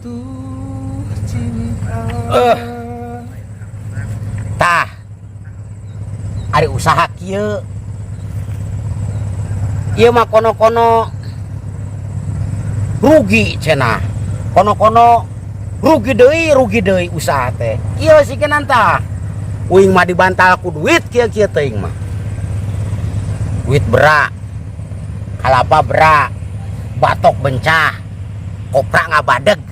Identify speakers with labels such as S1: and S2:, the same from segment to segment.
S1: jatuh cinta.
S2: Tah ari usaha kieu ieu mah kono-kono rugi cenah, kono-kono rugi deui usaha teh ieu sikenan tah uing mah dibantal ku duit kieu teuing mah duit berak kalapa berak batok bencah kopra ngabadeg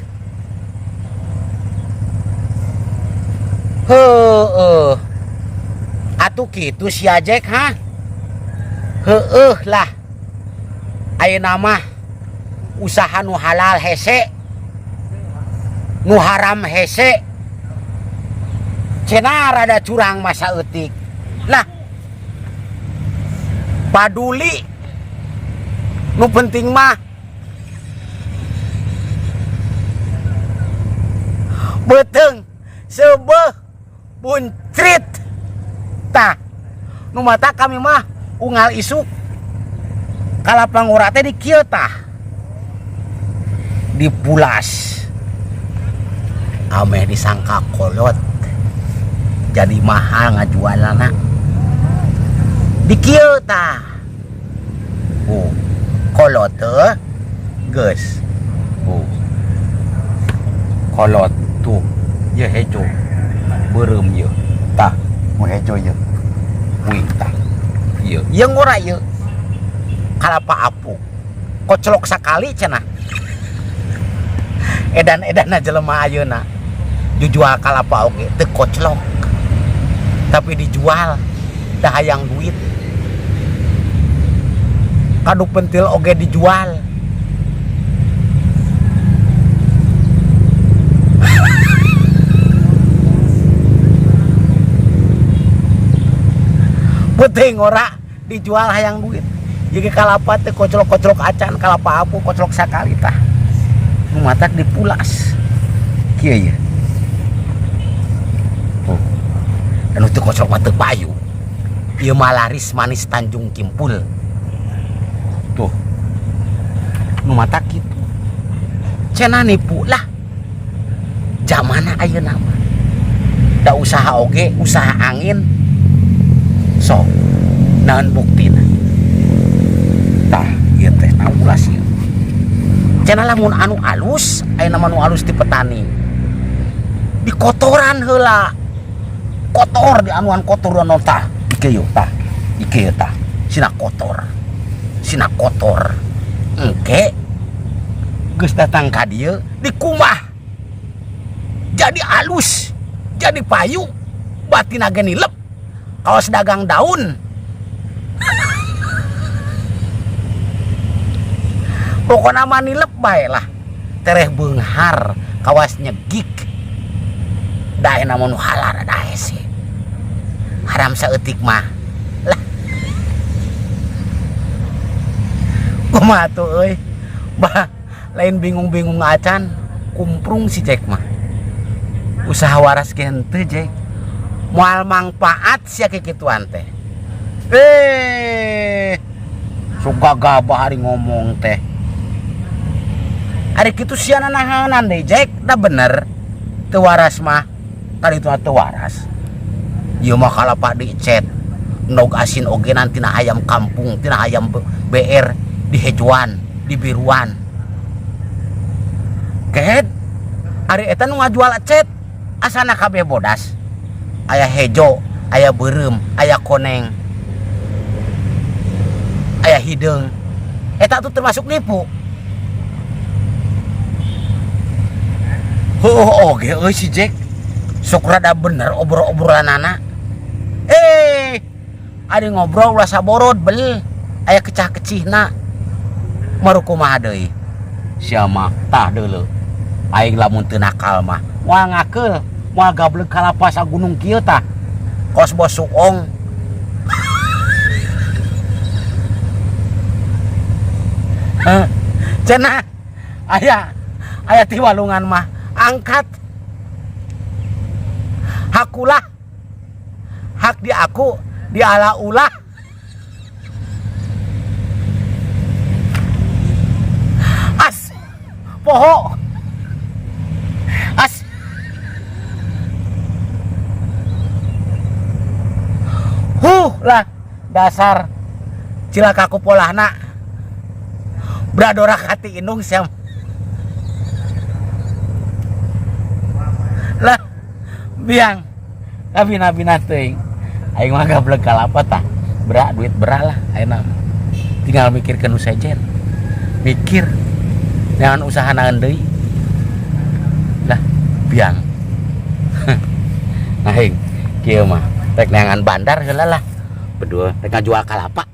S2: heueuh atuh kitu si Ajek ha heueuh lah ayeuna mah usaha nu halal hese nu haram hese cenah rada curang masa eutik lah paduli nu penting mah beteung seubeuh buncrit tah nu mata kami mah unggal isuk kalapang ora teh di kieu tah dipulas ameh disangka kolot jadi mahal ngajualanna di kieu tah kolot teh geus kolot tuh ye hejo beureum ye tah mu hejo ye wih tah ye yang ora ye kalapa apuk koclok sakali cenah edan-edanna jelema ayeuna dijual kalapa oge teu koclok tapi dijual dah hayang duit kadu pentil oge dijual penting ora dijual hayang duit jadi kalapa teh koclok acan kalapa apu koclok sakali tah nu matak dipulas kieu ye anu teu koclok mah teu payu ieu mah laris manis Tanjung Kimpul tuh nu matak kitu cenah nipu lah zamana ayeuna mah da usaha oge usaha angin sok naon buktina tah ieu teh naulas ieu cenah lamun anu alus ayeuna mah nu alus ti petani di kotoran heula kotor di anuan kotor anu tah ikeu tah ikeu tah sina kotor engke geus datang ka dieu dikumah jadi alus jadi payu batina ge nilep kaos dagang daun pokoknya mah nilep bae lah tereh beunghar kawas nyegik da ena mun halal da hese haram saeutik mah lah kumaha tuh euy bah lain bingung-bingung acan kumprung si Jack mah usaha waras ge henteu Jack moal mangpaat sia kikituan teh suka gabah hari ngomong teh hari kitu sia nanahanan deh Jack dah bener teu waras mah tadi itu teu waras ieu mah kalapa dicet nog asin oge nanti na ayam kampung tina ayam BR di hejuan di biruan kehet hari eta nu ngajual cet asana kabeh bodas aya hejo aya beureum aya koneng aya hideung eta tuh termasuk nipu oge euy si Jack sok rada bener obrol-obrolanana adi ngobrol ulah saborod bel aya kecah-kecihna maru kumaha deui sia mah tah deuleu aing lamun teu nakal mah moal ngakeul moal gableug kalapa sa gunung kieu tah kos bos suong cenah aya ti walungan mah angkat hakulah hak di aku di ala ulah as poho Lah dasar cilaka ku polahna bradorak hati indung siam. Lah biang kabina-bina teuing aing mah gablek kalapa tah berak duit berak lah ayeuna tinggal mikirkeun nu sejen mikir jangan usaha naon deui lah biang. Nah hing kieu mah rek neangan bandar heula lah berdua rek ngajual kalapa